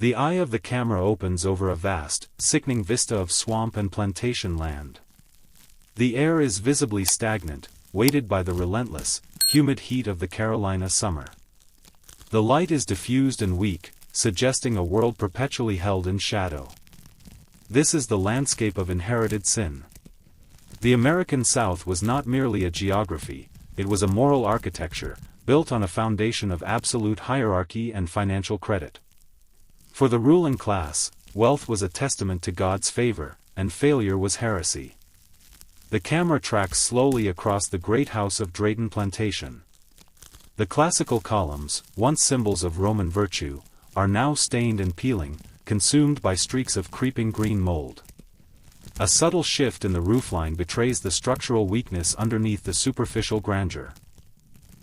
The eye of the camera opens over a vast, sickening vista of swamp and plantation land. The air is visibly stagnant, weighted by the relentless, humid heat of the Carolina summer. The light is diffused and weak, suggesting a world perpetually held in shadow. This is the landscape of inherited sin. The American South was not merely a geography, it was a moral architecture, built on a foundation of absolute hierarchy and financial credit. For the ruling class, wealth was a testament to God's favor, and failure was heresy. The camera tracks slowly across the great house of Drayton Plantation. The classical columns, once symbols of Roman virtue, are now stained and peeling, consumed by streaks of creeping green mold. A subtle shift in the roofline betrays the structural weakness underneath the superficial grandeur.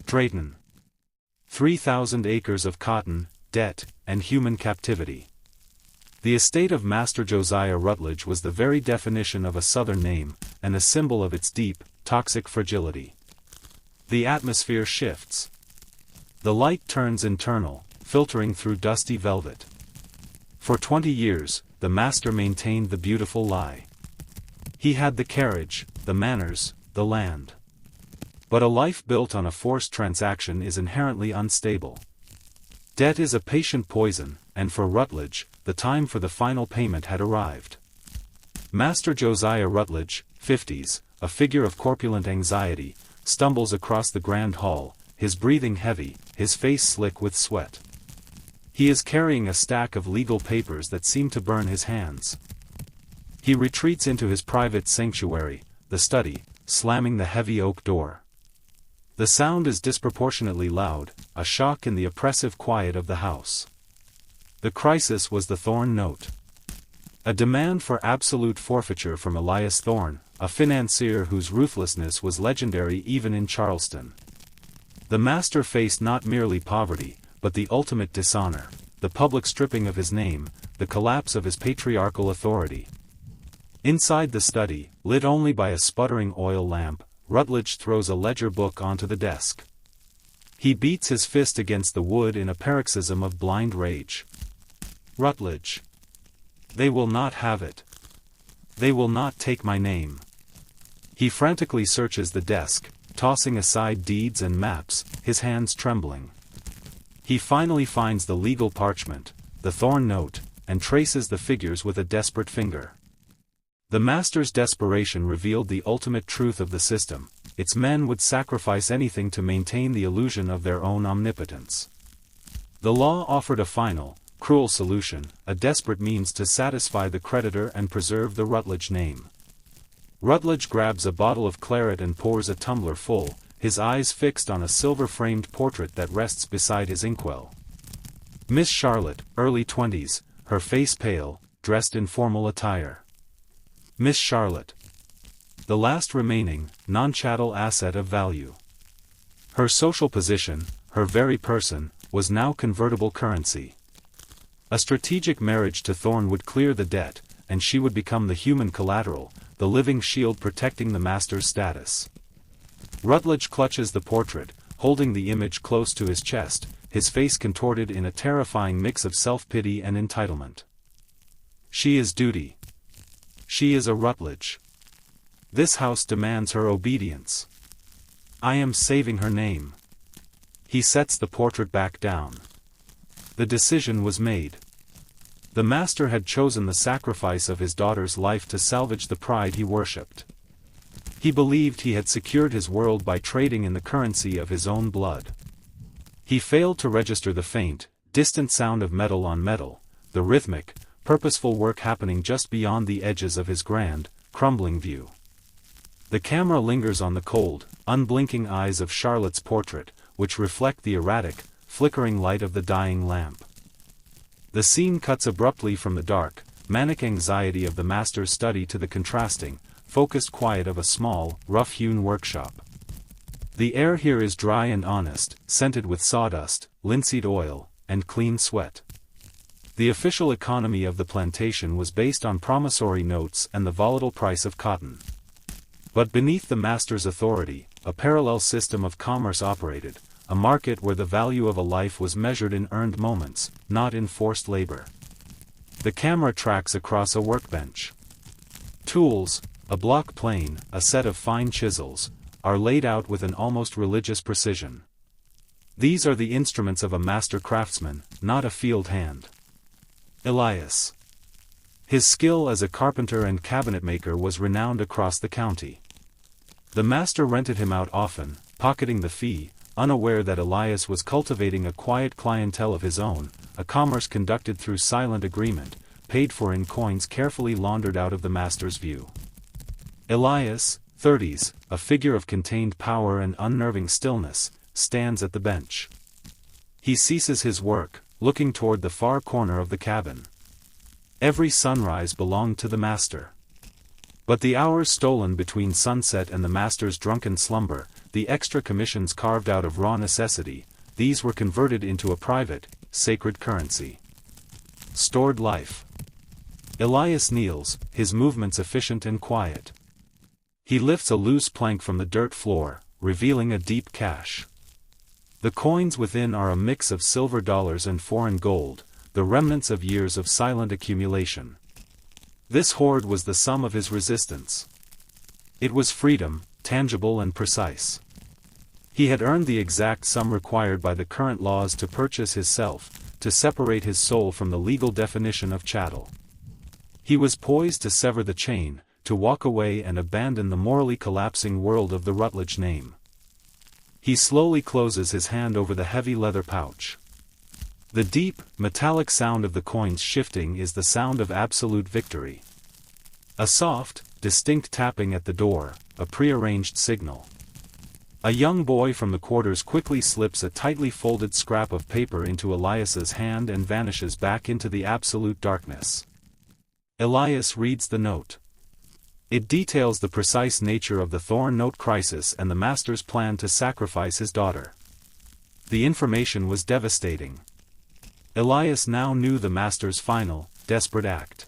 Drayton. 3,000 acres of cotton, debt, and human captivity. The estate of Master Josiah Rutledge was the very definition of a Southern name, and a symbol of its deep, toxic fragility. The atmosphere shifts. The light turns internal, filtering through dusty velvet. For 20 years, the master maintained the beautiful lie. He had the carriage, the manners, the land. But a life built on a forced transaction is inherently unstable. Debt is a patient poison, and for Rutledge, the time for the final payment had arrived. Master Josiah Rutledge, 50s, a figure of corpulent anxiety, stumbles across the grand hall, his breathing heavy, his face slick with sweat. He is carrying a stack of legal papers that seem to burn his hands. He retreats into his private sanctuary, the study, slamming the heavy oak door. The sound is disproportionately loud, a shock in the oppressive quiet of the house. The crisis was the Thorne note. A demand for absolute forfeiture from Elias Thorne, a financier whose ruthlessness was legendary even in Charleston. The master faced not merely poverty, but the ultimate dishonor, the public stripping of his name, the collapse of his patriarchal authority. Inside the study, lit only by a sputtering oil lamp, Rutledge throws a ledger book onto the desk. He beats his fist against the wood in a paroxysm of blind rage. Rutledge. They will not have it. They will not take my name. He frantically searches the desk, tossing aside deeds and maps, his hands trembling. He finally finds the legal parchment, the Thorne note, and traces the figures with a desperate finger. The master's desperation revealed the ultimate truth of the system: its men would sacrifice anything to maintain the illusion of their own omnipotence. The law offered a final, cruel solution, a desperate means to satisfy the creditor and preserve the Rutledge name. Rutledge grabs a bottle of claret and pours a tumbler full, his eyes fixed on a silver-framed portrait that rests beside his inkwell. Miss Charlotte, early 20s, her face pale, dressed in formal attire. Miss Charlotte. The last remaining, non-chattel asset of value. Her social position, her very person, was now convertible currency. A strategic marriage to Thorne would clear the debt, and she would become the human collateral, the living shield protecting the master's status. Rutledge clutches the portrait, holding the image close to his chest, his face contorted in a terrifying mix of self-pity and entitlement. She is duty. She is a Rutledge. This house demands her obedience. I am saving her name. He sets the portrait back down. The decision was made. The master had chosen the sacrifice of his daughter's life to salvage the pride he worshipped. He believed he had secured his world by trading in the currency of his own blood. He failed to register the faint, distant sound of metal on metal, the rhythmic, purposeful work happening just beyond the edges of his grand, crumbling view. The camera lingers on the cold, unblinking eyes of Charlotte's portrait, which reflect the erratic, flickering light of the dying lamp. The scene cuts abruptly from the dark, manic anxiety of the master's study to the contrasting, focused quiet of a small, rough-hewn workshop. The air here is dry and honest, scented with sawdust, linseed oil, and clean sweat. The official economy of the plantation was based on promissory notes and the volatile price of cotton. But beneath the master's authority, a parallel system of commerce operated, a market where the value of a life was measured in earned moments, not in forced labor. The camera tracks across a workbench. Tools, a block plane, a set of fine chisels, are laid out with an almost religious precision. These are the instruments of a master craftsman, not a field hand. Elias. His skill as a carpenter and cabinetmaker was renowned across the county. The master rented him out often, pocketing the fee, unaware that Elias was cultivating a quiet clientele of his own, a commerce conducted through silent agreement, paid for in coins carefully laundered out of the master's view. Elias, 30s, a figure of contained power and unnerving stillness, stands at the bench. He ceases his work, looking toward the far corner of the cabin. Every sunrise belonged to the master. But the hours stolen between sunset and the master's drunken slumber, the extra commissions carved out of raw necessity, these were converted into a private, sacred currency. Stored life. Elias kneels, his movements efficient and quiet. He lifts a loose plank from the dirt floor, revealing a deep cache. The coins within are a mix of silver dollars and foreign gold, the remnants of years of silent accumulation. This hoard was the sum of his resistance. It was freedom, tangible and precise. He had earned the exact sum required by the current laws to purchase his self, to separate his soul from the legal definition of chattel. He was poised to sever the chain, to walk away and abandon the morally collapsing world of the Rutledge name. He slowly closes his hand over the heavy leather pouch. The deep, metallic sound of the coins shifting is the sound of absolute victory. A soft, distinct tapping at the door, a prearranged signal. A young boy from the quarters quickly slips a tightly folded scrap of paper into Elias's hand and vanishes back into the absolute darkness. Elias reads the note. It details the precise nature of the Thorn Note crisis and the master's plan to sacrifice his daughter. The information was devastating. Elias now knew the master's final, desperate act.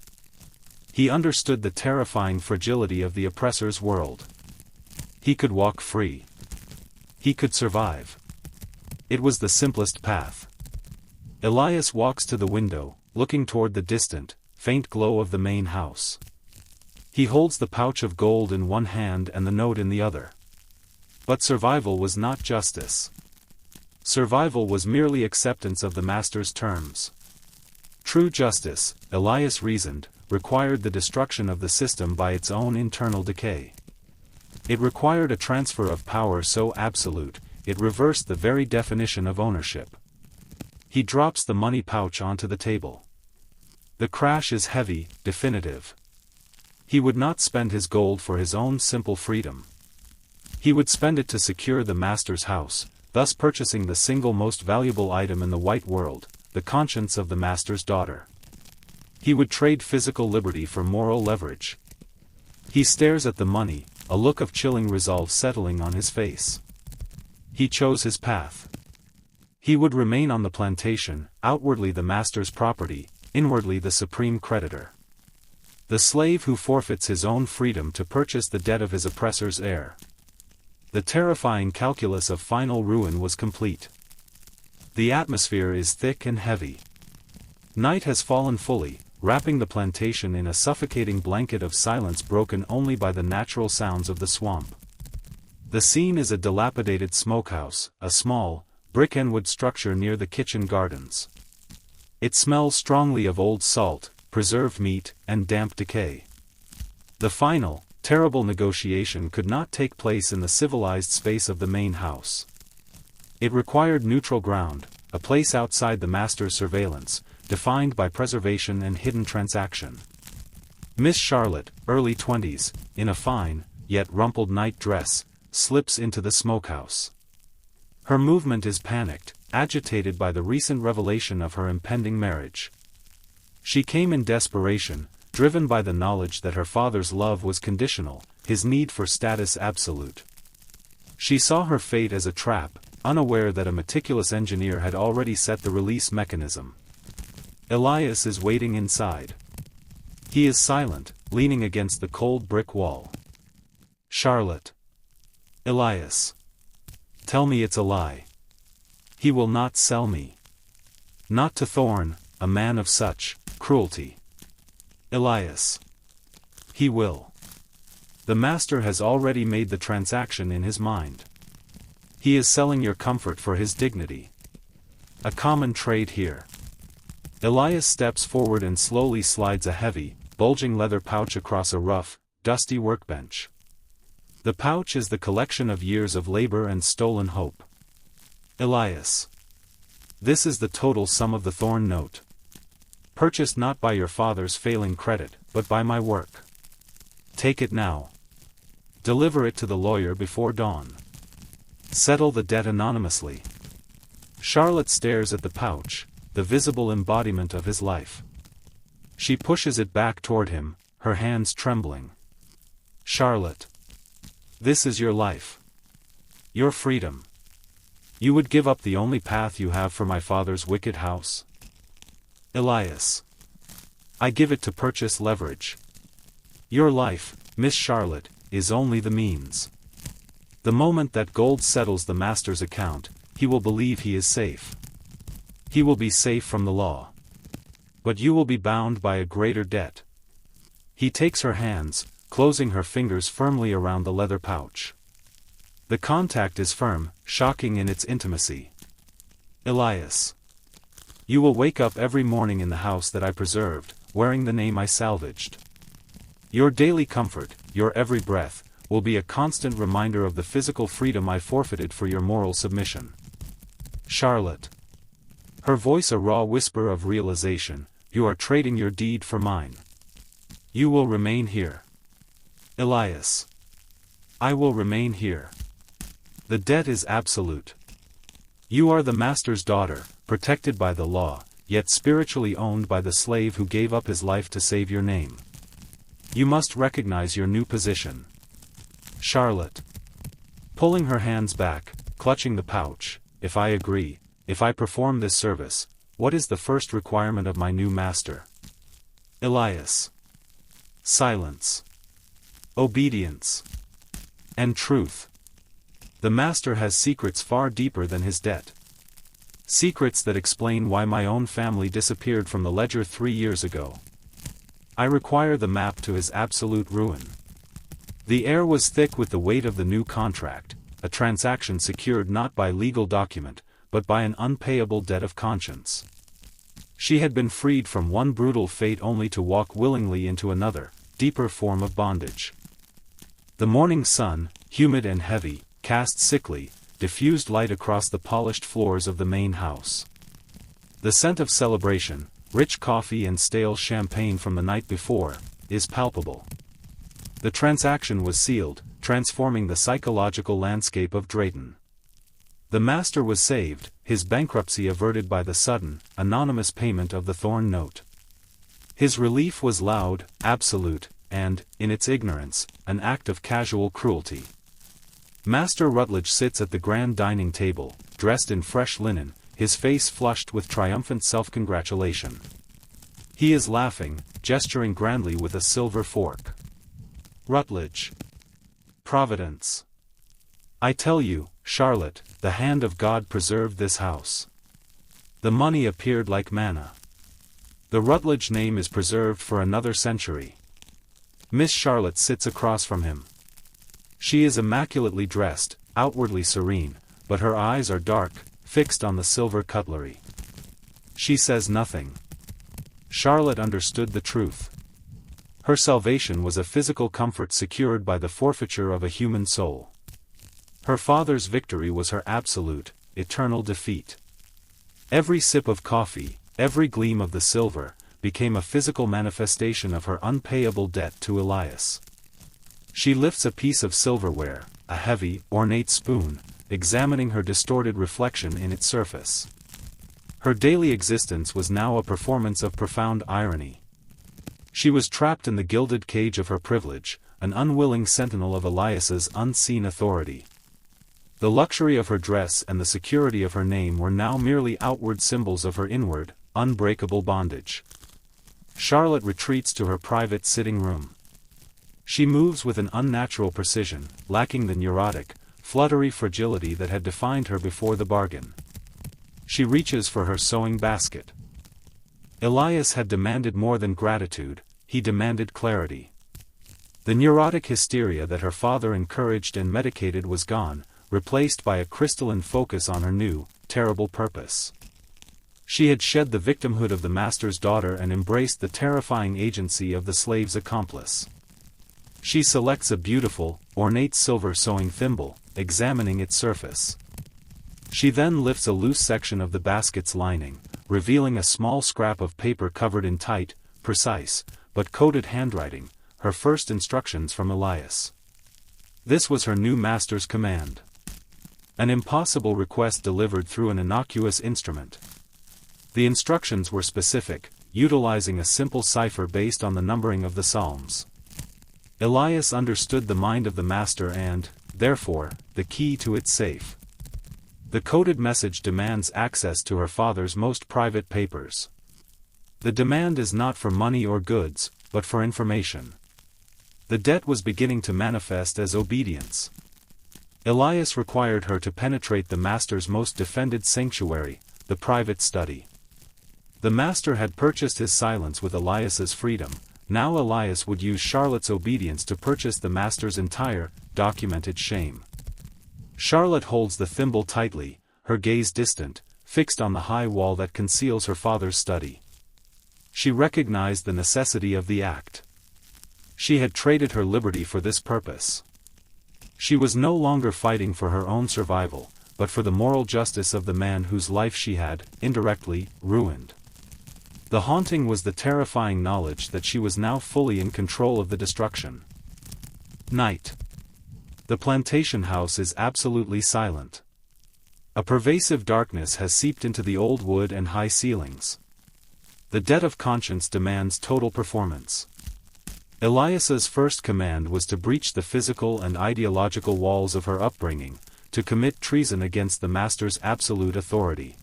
He understood the terrifying fragility of the oppressor's world. He could walk free. He could survive. It was the simplest path. Elias walks to the window, looking toward the distant, faint glow of the main house. He holds the pouch of gold in one hand and the note in the other. But survival was not justice. Survival was merely acceptance of the master's terms. True justice, Elias reasoned, required the destruction of the system by its own internal decay. It required a transfer of power so absolute, it reversed the very definition of ownership. He drops the money pouch onto the table. The crash is heavy, definitive. He would not spend his gold for his own simple freedom. He would spend it to secure the master's house, thus purchasing the single most valuable item in the white world, the conscience of the master's daughter. He would trade physical liberty for moral leverage. He stares at the money, a look of chilling resolve settling on his face. He chose his path. He would remain on the plantation, outwardly the master's property, inwardly the supreme creditor. The slave who forfeits his own freedom to purchase the debt of his oppressor's heir. The terrifying calculus of final ruin was complete. The atmosphere is thick and heavy. Night has fallen fully, wrapping the plantation in a suffocating blanket of silence broken only by the natural sounds of the swamp. The scene is a dilapidated smokehouse, a small, brick and wood structure near the kitchen gardens. It smells strongly of old salt, preserved meat, and damp decay. The final, terrible negotiation could not take place in the civilized space of the main house. It required neutral ground, a place outside the master's surveillance, defined by preservation and hidden transaction. Miss Charlotte, early 20s, in a fine, yet rumpled night dress, slips into the smokehouse. Her movement is panicked, agitated by the recent revelation of her impending marriage. She came in desperation, driven by the knowledge that her father's love was conditional, his need for status absolute. She saw her fate as a trap, unaware that a meticulous engineer had already set the release mechanism. Elias is waiting inside. He is silent, leaning against the cold brick wall. Charlotte. Elias. Tell me it's a lie. He will not sell me. Not to Thorn, a man of such cruelty. Elias. He will. The master has already made the transaction in his mind. He is selling your comfort for his dignity. A common trade here. Elias steps forward and slowly slides a heavy, bulging leather pouch across a rough, dusty workbench. The pouch is the collection of years of labor and stolen hope. Elias. This is the total sum of the thorn note. Purchased not by your father's failing credit, but by my work. Take it now. Deliver it to the lawyer before dawn. Settle the debt anonymously. Charlotte stares at the pouch, the visible embodiment of his life. She pushes it back toward him, her hands trembling. Charlotte. This is your life. Your freedom. You would give up the only path you have for my father's wicked house? Elias. I give it to purchase leverage. Your life, Miss Charlotte, is only the means. The moment that gold settles the master's account, he will believe he is safe. He will be safe from the law. But you will be bound by a greater debt. He takes her hands, closing her fingers firmly around the leather pouch. The contact is firm, shocking in its intimacy. Elias. You will wake up every morning in the house that I preserved, wearing the name I salvaged. Your daily comfort, your every breath, will be a constant reminder of the physical freedom I forfeited for your moral submission. Charlotte. Her voice a raw whisper of realization, you are trading your deed for mine. You will remain here. Elias. I will remain here. The debt is absolute. You are the master's daughter, protected by the law, yet spiritually owned by the slave who gave up his life to save your name. You must recognize your new position. Charlotte. Pulling her hands back, clutching the pouch, if I agree, if I perform this service, what is the first requirement of my new master? Elias. Silence. Obedience. And truth. The master has secrets far deeper than his debt. Secrets that explain why my own family disappeared from the ledger 3 years ago. I require the map to his absolute ruin. The air was thick with the weight of the new contract, a transaction secured not by legal document, but by an unpayable debt of conscience. She had been freed from one brutal fate only to walk willingly into another, deeper form of bondage. The morning sun, humid and heavy, cast sickly, diffused light across the polished floors of the main house. The scent of celebration, rich coffee and stale champagne from the night before, is palpable. The transaction was sealed, transforming the psychological landscape of Drayton. The master was saved, his bankruptcy averted by the sudden, anonymous payment of the thorn note. His relief was loud, absolute, and, in its ignorance, an act of casual cruelty. Master Rutledge sits at the grand dining table, dressed in fresh linen, his face flushed with triumphant self-congratulation. He is laughing, gesturing grandly with a silver fork. Rutledge. Providence. I tell you, Charlotte, the hand of God preserved this house. The money appeared like manna. The Rutledge name is preserved for another century. Miss Charlotte sits across from him. She is immaculately dressed, outwardly serene, but her eyes are dark, fixed on the silver cutlery. She says nothing. Charlotte understood the truth. Her salvation was a physical comfort secured by the forfeiture of a human soul. Her father's victory was her absolute, eternal defeat. Every sip of coffee, every gleam of the silver, became a physical manifestation of her unpayable debt to Elias. She lifts a piece of silverware, a heavy, ornate spoon, examining her distorted reflection in its surface. Her daily existence was now a performance of profound irony. She was trapped in the gilded cage of her privilege, an unwilling sentinel of Elias's unseen authority. The luxury of her dress and the security of her name were now merely outward symbols of her inward, unbreakable bondage. Charlotte retreats to her private sitting room. She moves with an unnatural precision, lacking the neurotic, fluttery fragility that had defined her before the bargain. She reaches for her sewing basket. Elias had demanded more than gratitude, he demanded clarity. The neurotic hysteria that her father encouraged and medicated was gone, replaced by a crystalline focus on her new, terrible purpose. She had shed the victimhood of the master's daughter and embraced the terrifying agency of the slave's accomplice. She selects a beautiful, ornate silver sewing thimble, examining its surface. She then lifts a loose section of the basket's lining, revealing a small scrap of paper covered in tight, precise, but coded handwriting, her first instructions from Elias. This was her new master's command. An impossible request delivered through an innocuous instrument. The instructions were specific, utilizing a simple cipher based on the numbering of the Psalms. Elias understood the mind of the master and, therefore, the key to its safe. The coded message demands access to her father's most private papers. The demand is not for money or goods, but for information. The debt was beginning to manifest as obedience. Elias required her to penetrate the master's most defended sanctuary, the private study. The master had purchased his silence with Elias's freedom. Now Elias would use Charlotte's obedience to purchase the master's entire, documented shame. Charlotte holds the thimble tightly, her gaze distant, fixed on the high wall that conceals her father's study. She recognized the necessity of the act. She had traded her liberty for this purpose. She was no longer fighting for her own survival, but for the moral justice of the man whose life she had, indirectly, ruined. The haunting was the terrifying knowledge that she was now fully in control of the destruction. Night. The plantation house is absolutely silent. A pervasive darkness has seeped into the old wood and high ceilings. The debt of conscience demands total performance. Elias's first command was to breach the physical and ideological walls of her upbringing, to commit treason against the master's absolute authority.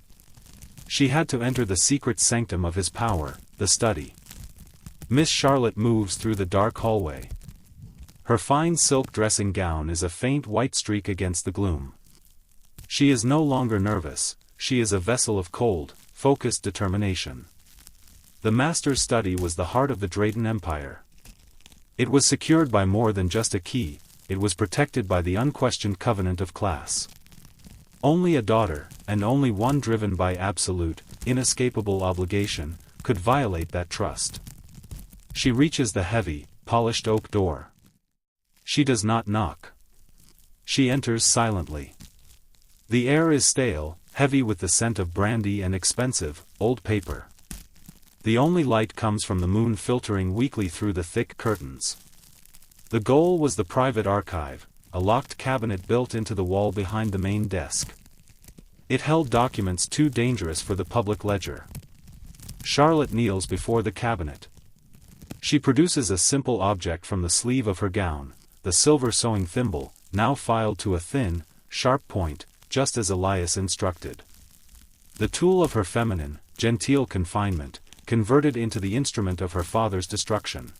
She had to enter the secret sanctum of his power, the study. Miss Charlotte moves through the dark hallway. Her fine silk dressing gown is a faint white streak against the gloom. She is no longer nervous, she is a vessel of cold, focused determination. The master's study was the heart of the Drayton Empire. It was secured by more than just a key, it was protected by the unquestioned covenant of class. Only a daughter, and only one driven by absolute, inescapable obligation, could violate that trust. She reaches the heavy, polished oak door. She does not knock. She enters silently. The air is stale, heavy with the scent of brandy and expensive, old paper. The only light comes from the moon filtering weakly through the thick curtains. The goal was the private archive, a locked cabinet built into the wall behind the main desk. It held documents too dangerous for the public ledger. Charlotte kneels before the cabinet. She produces a simple object from the sleeve of her gown, the silver sewing thimble, now filed to a thin, sharp point, just as Elias instructed. The tool of her feminine, genteel confinement, converted into the instrument of her father's destruction.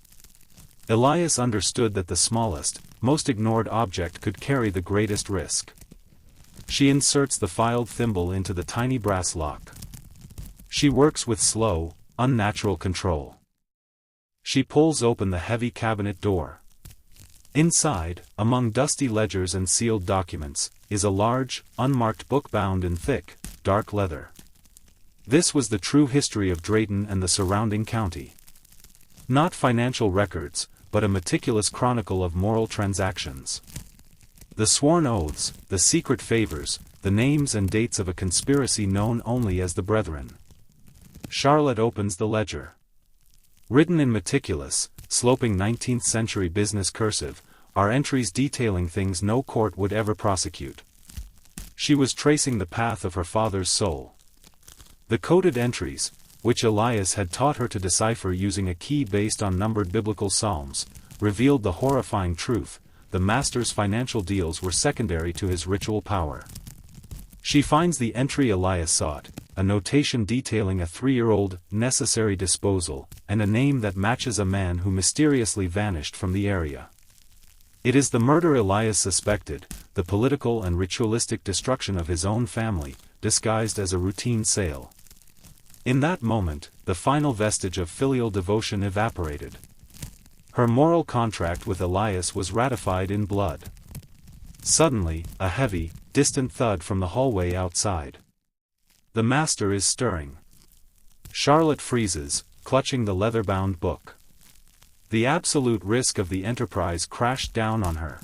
Elias understood that the smallest, most ignored object could carry the greatest risk. She inserts the filed thimble into the tiny brass lock. She works with slow, unnatural control. She pulls open the heavy cabinet door. Inside, among dusty ledgers and sealed documents, is a large, unmarked book bound in thick, dark leather. This was the true history of Drayton and the surrounding county. Not financial records, but a meticulous chronicle of moral transactions. The sworn oaths, the secret favors, the names and dates of a conspiracy known only as the Brethren. Charlotte opens the ledger. Written in meticulous, sloping 19th-century business cursive, are entries detailing things no court would ever prosecute. She was tracing the path of her father's soul. The coded entries, which Elias had taught her to decipher using a key based on numbered biblical psalms, revealed the horrifying truth: the master's financial deals were secondary to his ritual power. She finds the entry Elias sought, a notation detailing a 3-year-old necessary disposal, and a name that matches a man who mysteriously vanished from the area. It is the murder Elias suspected, the political and ritualistic destruction of his own family, disguised as a routine sale. In that moment, the final vestige of filial devotion evaporated. Her moral contract with Elias was ratified in blood. Suddenly, a heavy, distant thud from the hallway outside. The master is stirring. Charlotte freezes, clutching the leather-bound book. The absolute risk of the enterprise crashed down on her.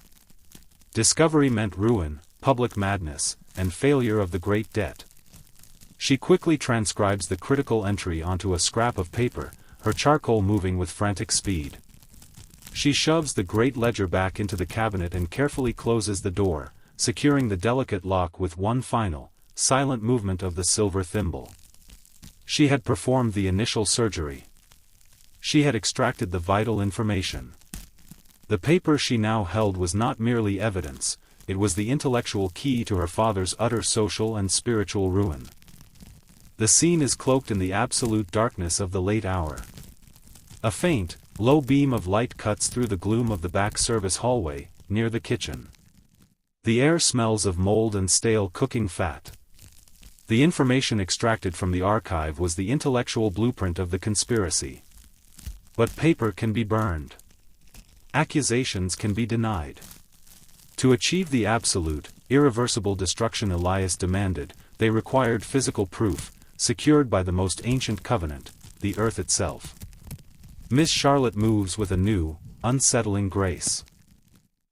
Discovery meant ruin, public madness, and failure of the Great Debt. She quickly transcribes the critical entry onto a scrap of paper, her charcoal moving with frantic speed. She shoves the great ledger back into the cabinet and carefully closes the door, securing the delicate lock with one final, silent movement of the silver thimble. She had performed the initial surgery. She had extracted the vital information. The paper she now held was not merely evidence, it was the intellectual key to her father's utter social and spiritual ruin. The scene is cloaked in the absolute darkness of the late hour. A faint, low beam of light cuts through the gloom of the back service hallway, near the kitchen. The air smells of mold and stale cooking fat. The information extracted from the archive was the intellectual blueprint of the conspiracy. But paper can be burned. Accusations can be denied. To achieve the absolute, irreversible destruction Elias demanded, they required physical proof, secured by the most ancient covenant, the earth itself. Miss Charlotte moves with a new, unsettling grace.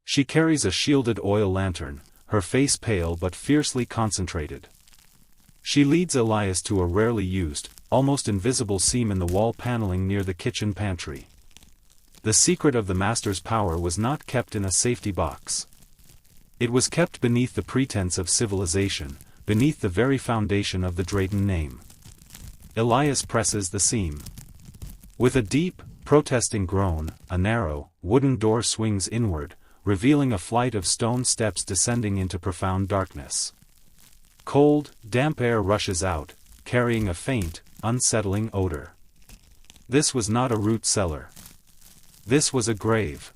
She carries a shielded oil lantern, her face pale but fiercely concentrated. She leads Elias to a rarely used, almost invisible seam in the wall paneling near the kitchen pantry. The secret of the master's power was not kept in a safety box. It was kept beneath the pretense of civilization, beneath the very foundation of the Drayton name. Elias presses the seam. With a deep, protesting groan, a narrow, wooden door swings inward, revealing a flight of stone steps descending into profound darkness. Cold, damp air rushes out, carrying a faint, unsettling odor. This was not a root cellar. This was a grave.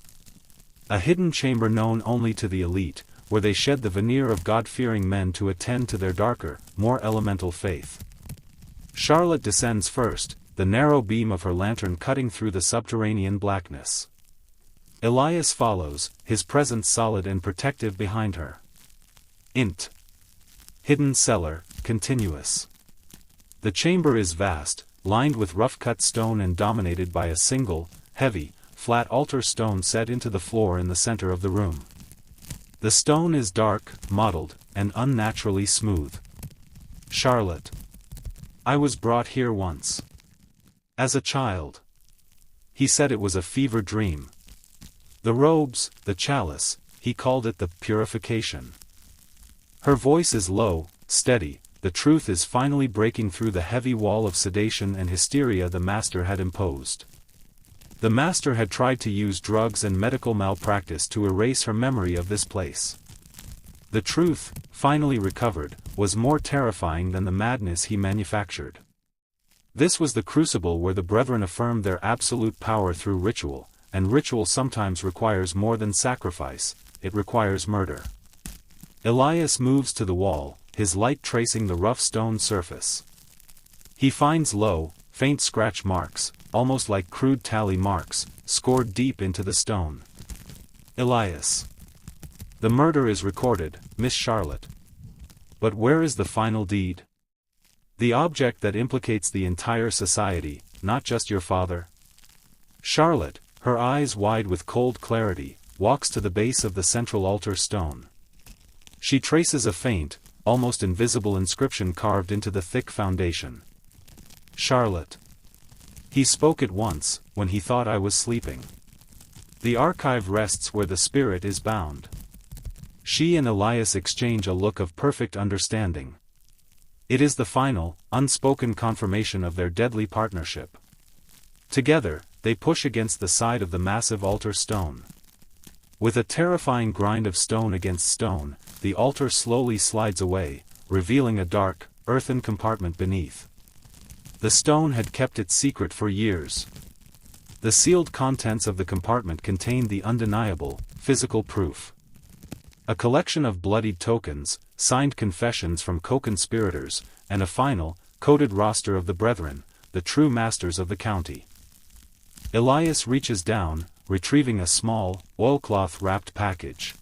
A hidden chamber known only to the elite, where they shed the veneer of God-fearing men to attend to their darker, more elemental faith. Charlotte descends first, the narrow beam of her lantern cutting through the subterranean blackness. Elias follows, his presence solid and protective behind her. Int. Hidden cellar, continuous. The chamber is vast, lined with rough-cut stone and dominated by a single, heavy, flat altar stone set into the floor in the center of the room. The stone is dark, mottled, and unnaturally smooth. Charlotte. I was brought here once. As a child. He said it was a fever dream. The robes, the chalice, he called it the purification. Her voice is low, steady, the truth is finally breaking through the heavy wall of sedation and hysteria the master had imposed. The master had tried to use drugs and medical malpractice to erase her memory of this place. The truth, finally recovered, was more terrifying than the madness he manufactured. This was the crucible where the brethren affirmed their absolute power through ritual, and ritual sometimes requires more than sacrifice, it requires murder. Elias moves to the wall, his light tracing the rough stone surface. He finds low, faint scratch marks, almost like crude tally marks, scored deep into the stone. Elias. The murder is recorded, Miss Charlotte. But where is the final deed? The object that implicates the entire society, not just your father? Charlotte, her eyes wide with cold clarity, walks to the base of the central altar stone. She traces a faint, almost invisible inscription carved into the thick foundation. Charlotte. He spoke it once, when he thought I was sleeping. The archive rests where the spirit is bound. She and Elias exchange a look of perfect understanding. It is the final, unspoken confirmation of their deadly partnership. Together, they push against the side of the massive altar stone. With a terrifying grind of stone against stone, the altar slowly slides away, revealing a dark, earthen compartment beneath. The stone had kept its secret for years. The sealed contents of the compartment contained the undeniable, physical proof. A collection of bloodied tokens, signed confessions from co-conspirators, and a final, coded roster of the brethren, the true masters of the county. Elias reaches down, retrieving a small, oilcloth-wrapped package.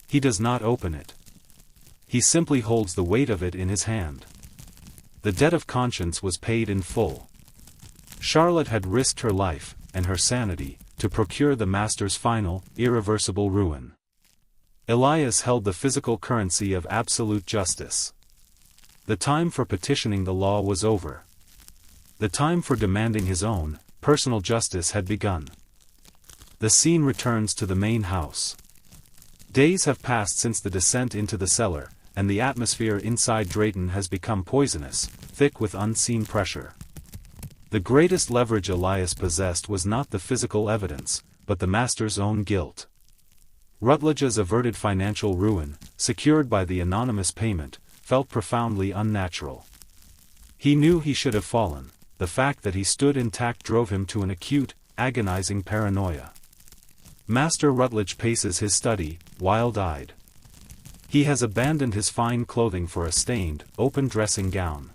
He does not open it. He simply holds the weight of it in his hand. The debt of conscience was paid in full. Charlotte had risked her life, and her sanity, to procure the master's final, irreversible ruin. Elias held the physical currency of absolute justice. The time for petitioning the law was over. The time for demanding his own, personal justice had begun. The scene returns to the main house. Days have passed since the descent into the cellar, and the atmosphere inside Drayton has become poisonous, thick with unseen pressure. The greatest leverage Elias possessed was not the physical evidence, but the master's own guilt. Rutledge's averted financial ruin, secured by the anonymous payment, felt profoundly unnatural. He knew he should have fallen. The fact that he stood intact drove him to an acute, agonizing paranoia. Master Rutledge paces his study, wild-eyed. He has abandoned his fine clothing for a stained, open dressing gown.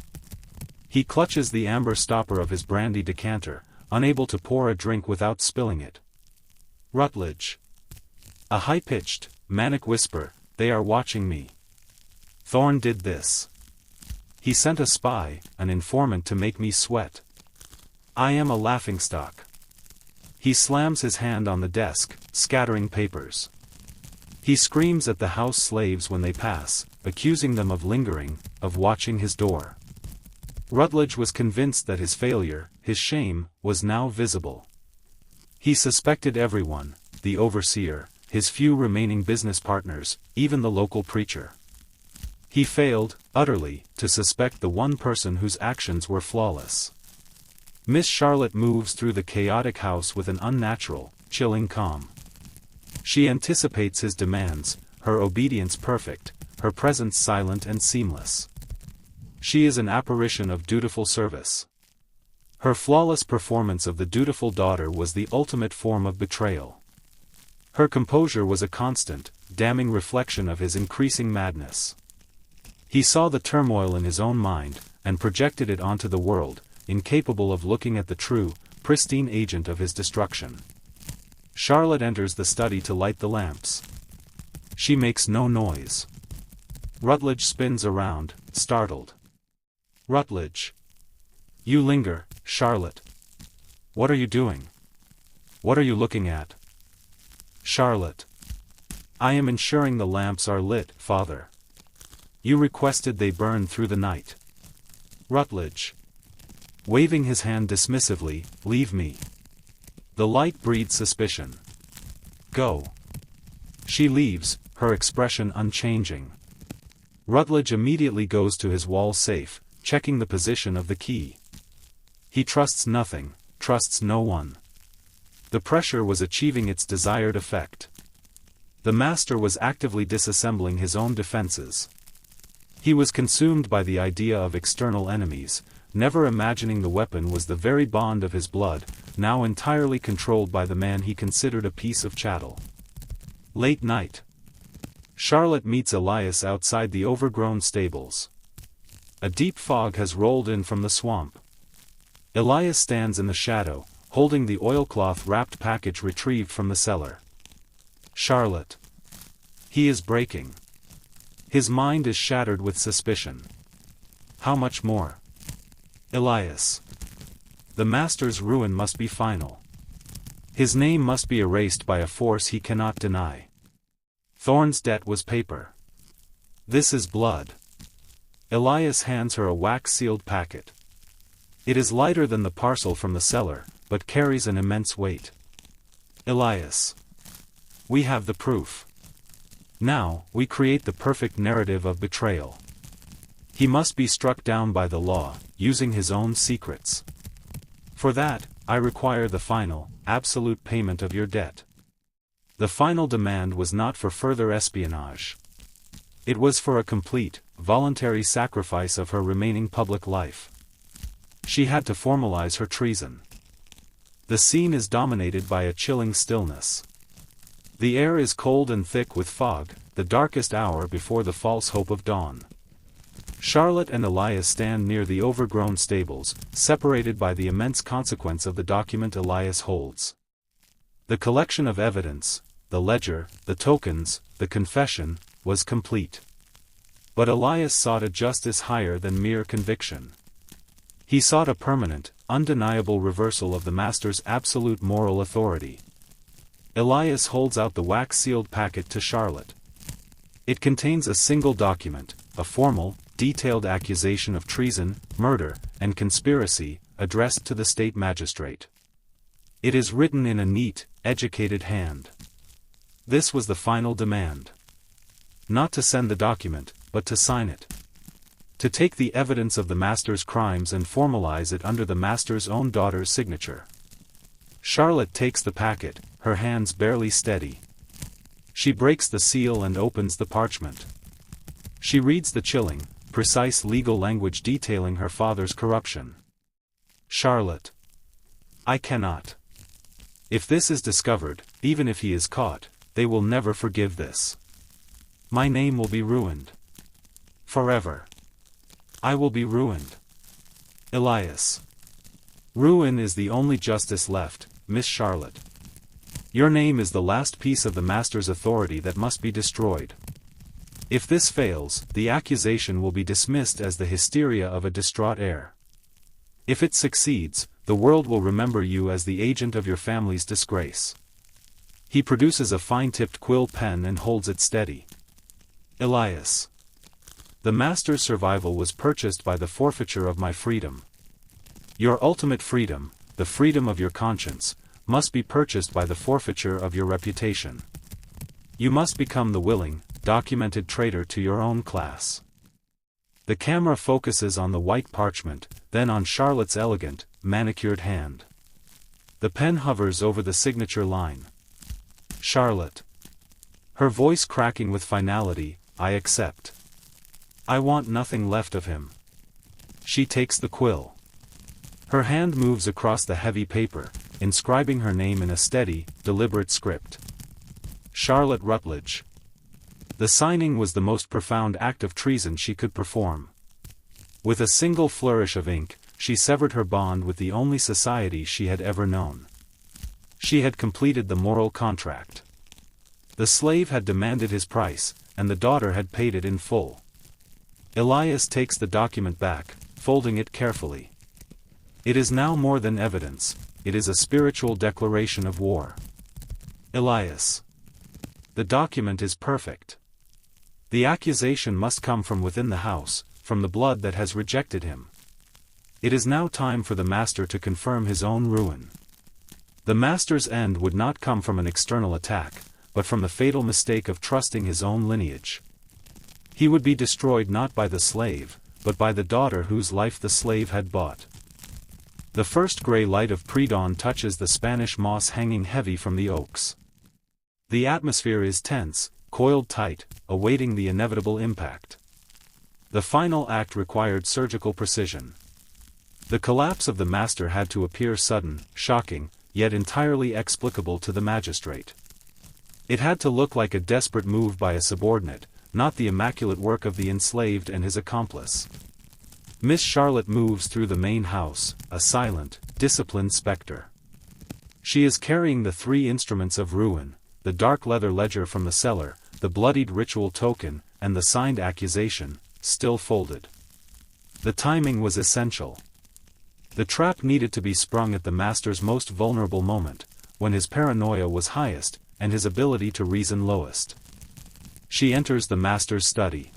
He clutches the amber stopper of his brandy decanter, unable to pour a drink without spilling it. Rutledge. A high-pitched, manic whisper, "They are watching me. Thorne did this. He sent a spy, an informant to make me sweat. I am a laughingstock." He slams his hand on the desk, scattering papers. He screams at the house slaves when they pass, accusing them of lingering, of watching his door. Rutledge was convinced that his failure, his shame, was now visible. He suspected everyone, the overseer, his few remaining business partners, even the local preacher. He failed, utterly, to suspect the one person whose actions were flawless. Miss Charlotte moves through the chaotic house with an unnatural, chilling calm. She anticipates his demands, her obedience perfect, her presence silent and seamless. She is an apparition of dutiful service. Her flawless performance of the dutiful daughter was the ultimate form of betrayal. Her composure was a constant, damning reflection of his increasing madness. He saw the turmoil in his own mind, and projected it onto the world, incapable of looking at the true, pristine agent of his destruction. Charlotte enters the study to light the lamps. She makes no noise. Rutledge spins around, startled. "Rutledge. You linger, Charlotte. What are you doing? What are you looking at?" Charlotte. "I am ensuring the lamps are lit, Father. You requested they burn through the night." Rutledge. Waving his hand dismissively, "Leave me. The light breeds suspicion. Go." She leaves, her expression unchanging. Rutledge immediately goes to his wall safe, checking the position of the key. He trusts nothing, trusts no one. The pressure was achieving its desired effect. The master was actively disassembling his own defenses. He was consumed by the idea of external enemies, never imagining the weapon was the very bond of his blood, now entirely controlled by the man he considered a piece of chattel. Late night. Charlotte meets Elias outside the overgrown stables. A deep fog has rolled in from the swamp. Elias stands in the shadow, holding the oilcloth-wrapped package retrieved from the cellar. Charlotte. He is breaking. His mind is shattered with suspicion. How much more? Elias. The master's ruin must be final. His name must be erased by a force he cannot deny. Thorne's debt was paper. This is blood. Elias hands her a wax-sealed packet. It is lighter than the parcel from the cellar, but carries an immense weight. Elias. We have the proof. Now, we create the perfect narrative of betrayal. He must be struck down by the law, using his own secrets. For that, I require the final, absolute payment of your debt. The final demand was not for further espionage. It was for a complete, voluntary sacrifice of her remaining public life. She had to formalize her treason. The scene is dominated by a chilling stillness. The air is cold and thick with fog, the darkest hour before the false hope of dawn. Charlotte and Elias stand near the overgrown stables, separated by the immense consequence of the document Elias holds. The collection of evidence, the ledger, the tokens, the confession, was complete. But Elias sought a justice higher than mere conviction. He sought a permanent, undeniable reversal of the master's absolute moral authority. Elias holds out the wax-sealed packet to Charlotte. It contains a single document, a formal, detailed accusation of treason, murder, and conspiracy, addressed to the state magistrate. It is written in a neat, educated hand. This was the final demand. Not to send the document, but to sign it. To take the evidence of the master's crimes and formalize it under the master's own daughter's signature. Charlotte takes the packet, her hands barely steady. She breaks the seal and opens the parchment. She reads the chilling, precise legal language detailing her father's corruption. Charlotte. I cannot. If this is discovered, even if he is caught, they will never forgive this. My name will be ruined. Forever. I will be ruined. Elias. Ruin is the only justice left, Miss Charlotte. Your name is the last piece of the master's authority that must be destroyed. If this fails, the accusation will be dismissed as the hysteria of a distraught heir. If it succeeds, the world will remember you as the agent of your family's disgrace. He produces a fine-tipped quill pen and holds it steady. Elias. The master's survival was purchased by the forfeiture of my freedom. Your ultimate freedom, the freedom of your conscience, must be purchased by the forfeiture of your reputation. You must become the willing, documented traitor to your own class. The camera focuses on the white parchment, then on Charlotte's elegant, manicured hand. The pen hovers over the signature line. Charlotte. Her voice cracking with finality, I accept. I want nothing left of him. She takes the quill. Her hand moves across the heavy paper, inscribing her name in a steady, deliberate script. Charlotte Rutledge. The signing was the most profound act of treason she could perform. With a single flourish of ink, she severed her bond with the only society she had ever known. She had completed the moral contract. The slave had demanded his price, and the daughter had paid it in full. Elias takes the document back, folding it carefully. It is now more than evidence, it is a spiritual declaration of war. Elias. The document is perfect. The accusation must come from within the house, from the blood that has rejected him. It is now time for the master to confirm his own ruin. The master's end would not come from an external attack, but from the fatal mistake of trusting his own lineage. He would be destroyed not by the slave, but by the daughter whose life the slave had bought. The first gray light of pre-dawn touches the Spanish moss hanging heavy from the oaks. The atmosphere is tense, coiled tight, awaiting the inevitable impact. The final act required surgical precision. The collapse of the master had to appear sudden, shocking, yet entirely explicable to the magistrate. It had to look like a desperate move by a subordinate, not the immaculate work of the enslaved and his accomplice. Miss Charlotte moves through the main house, a silent, disciplined spectre. She is carrying the three instruments of ruin, the dark leather ledger from the cellar, the bloodied ritual token, and the signed accusation, still folded. The timing was essential. The trap needed to be sprung at the master's most vulnerable moment, when his paranoia was highest, and his ability to reason lowest. She enters the master's study.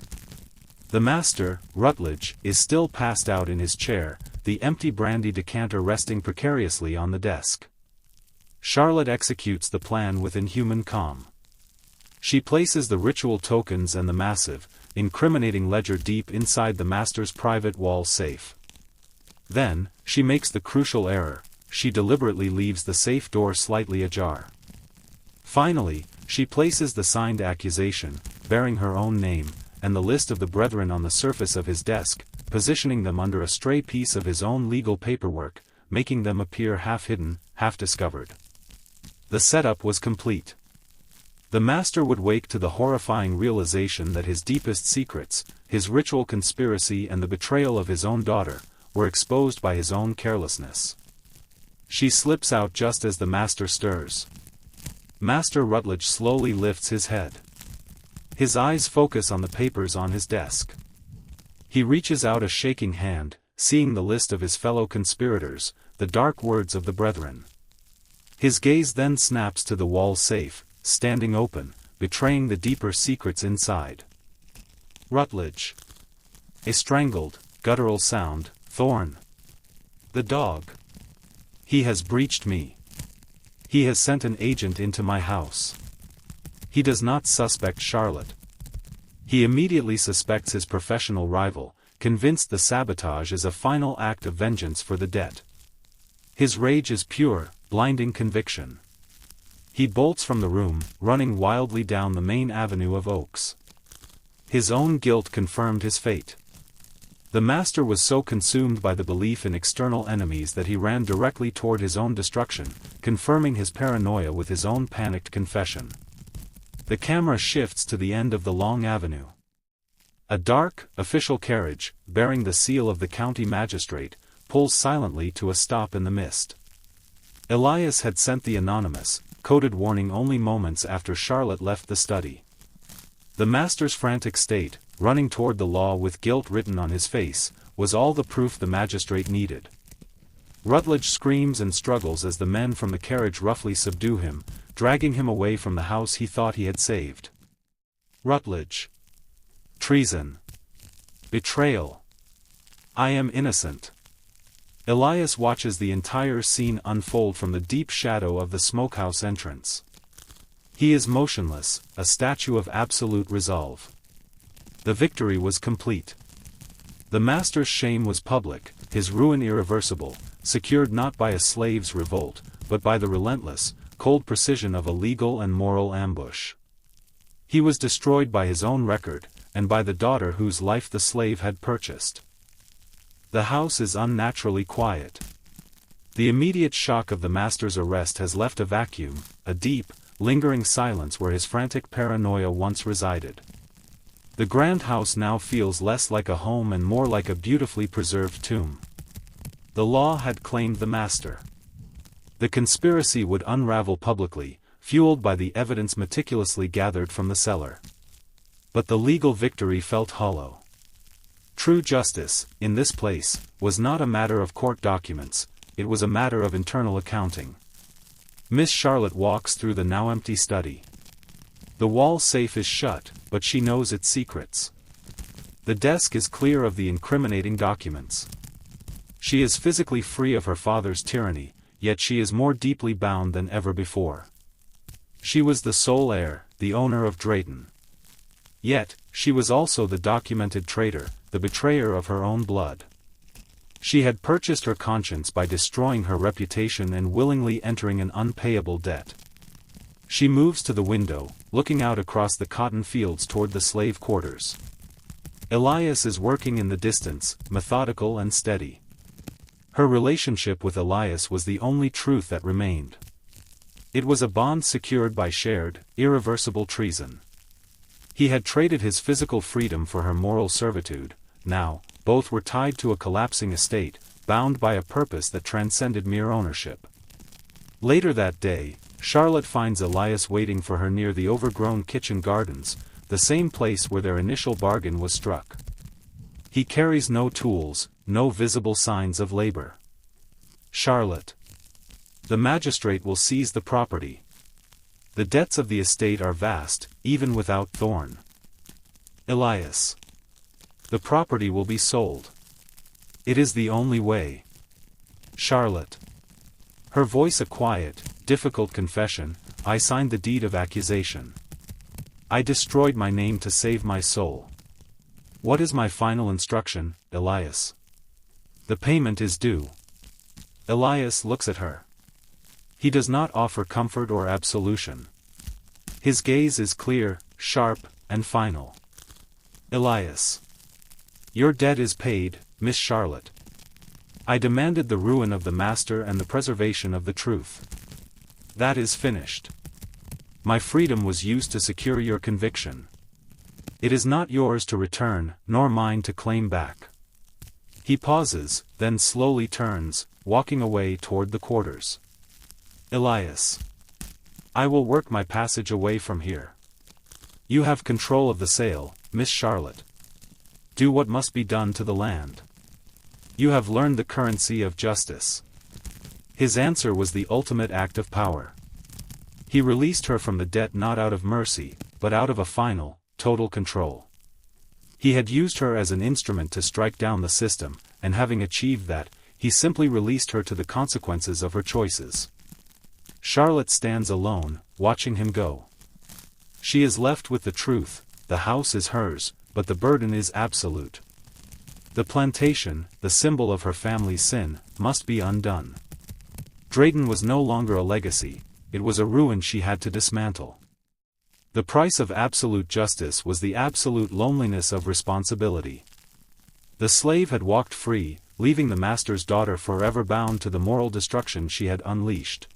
The master, Rutledge, is still passed out in his chair, the empty brandy decanter resting precariously on the desk. Charlotte executes the plan with inhuman calm. She places the ritual tokens and the massive, incriminating ledger deep inside the master's private wall safe. Then, she makes the crucial error, she deliberately leaves the safe door slightly ajar. Finally, she places the signed accusation, bearing her own name, and the list of the brethren on the surface of his desk, positioning them under a stray piece of his own legal paperwork, making them appear half-hidden, half-discovered. The setup was complete. The master would wake to the horrifying realization that his deepest secrets, his ritual conspiracy and the betrayal of his own daughter, were exposed by his own carelessness. She slips out just as the master stirs. Master Rutledge slowly lifts his head. His eyes focus on the papers on his desk. He reaches out a shaking hand, seeing the list of his fellow conspirators, the dark words of the Brethren. His gaze then snaps to the wall safe, standing open, betraying the deeper secrets inside. Rutledge. A strangled, guttural sound. Thorn. The dog. He has breached me. He has sent an agent into my house. He does not suspect Charlotte. He immediately suspects his professional rival, convinced the sabotage is a final act of vengeance for the debt. His rage is pure, blinding conviction. He bolts from the room, running wildly down the main avenue of Oaks. His own guilt confirmed his fate. The master was so consumed by the belief in external enemies that he ran directly toward his own destruction, confirming his paranoia with his own panicked confession. The camera shifts to the end of the long avenue. A dark, official carriage, bearing the seal of the county magistrate, pulls silently to a stop in the mist. Elias had sent the anonymous, coded warning only moments after Charlotte left the study. The master's frantic state, running toward the law with guilt written on his face, was all the proof the magistrate needed. Rutledge screams and struggles as the men from the carriage roughly subdue him, dragging him away from the house he thought he had saved. Rutledge. Treason. Betrayal. I am innocent. Elias watches the entire scene unfold from the deep shadow of the smokehouse entrance. He is motionless, a statue of absolute resolve. The victory was complete. The master's shame was public, his ruin irreversible, secured not by a slave's revolt, but by the relentless, cold precision of a legal and moral ambush. He was destroyed by his own record, and by the daughter whose life the slave had purchased. The house is unnaturally quiet. The immediate shock of the master's arrest has left a vacuum, a deep, lingering silence where his frantic paranoia once resided. The grand house now feels less like a home and more like a beautifully preserved tomb. The law had claimed the master. The conspiracy would unravel publicly, fueled by the evidence meticulously gathered from the cellar. But the legal victory felt hollow. True justice, in this place, was not a matter of court documents, it was a matter of internal accounting. Miss Charlotte walks through the now empty study. The wall safe is shut, but she knows its secrets. The desk is clear of the incriminating documents. She is physically free of her father's tyranny, yet she is more deeply bound than ever before. She was the sole heir, the owner of Drayton. Yet, she was also the documented traitor, the betrayer of her own blood. She had purchased her conscience by destroying her reputation and willingly entering an unpayable debt. She moves to the window, looking out across the cotton fields toward the slave quarters. Elias is working in the distance, methodical and steady. Her relationship with Elias was the only truth that remained. It was a bond secured by shared, irreversible treason. He had traded his physical freedom for her moral servitude. Now, both were tied to a collapsing estate, bound by a purpose that transcended mere ownership. Later that day, Charlotte finds Elias waiting for her near the overgrown kitchen gardens, the same place where their initial bargain was struck. He carries no tools, no visible signs of labor. Charlotte. The magistrate will seize the property. The debts of the estate are vast, even without Thorn. Elias. The property will be sold. It is the only way. Charlotte. Her voice a quiet, difficult confession, I signed the deed of accusation. I destroyed my name to save my soul. What is my final instruction, Elias? The payment is due. Elias looks at her. He does not offer comfort or absolution. His gaze is clear, sharp, and final. Elias. Your debt is paid, Miss Charlotte. I demanded the ruin of the master and the preservation of the truth. That is finished. My freedom was used to secure your conviction. It is not yours to return, nor mine to claim back. He pauses, then slowly turns, walking away toward the quarters. Elias. I will work my passage away from here. You have control of the sale, Miss Charlotte. Do what must be done to the land. You have learned the currency of justice." His answer was the ultimate act of power. He released her from the debt not out of mercy, but out of a final, total control. He had used her as an instrument to strike down the system, and having achieved that, he simply released her to the consequences of her choices. Charlotte stands alone, watching him go. She is left with the truth: the house is hers, but the burden is absolute. The plantation, the symbol of her family's sin, must be undone. Drayton was no longer a legacy, it was a ruin she had to dismantle. The price of absolute justice was the absolute loneliness of responsibility. The slave had walked free, leaving the master's daughter forever bound to the moral destruction she had unleashed.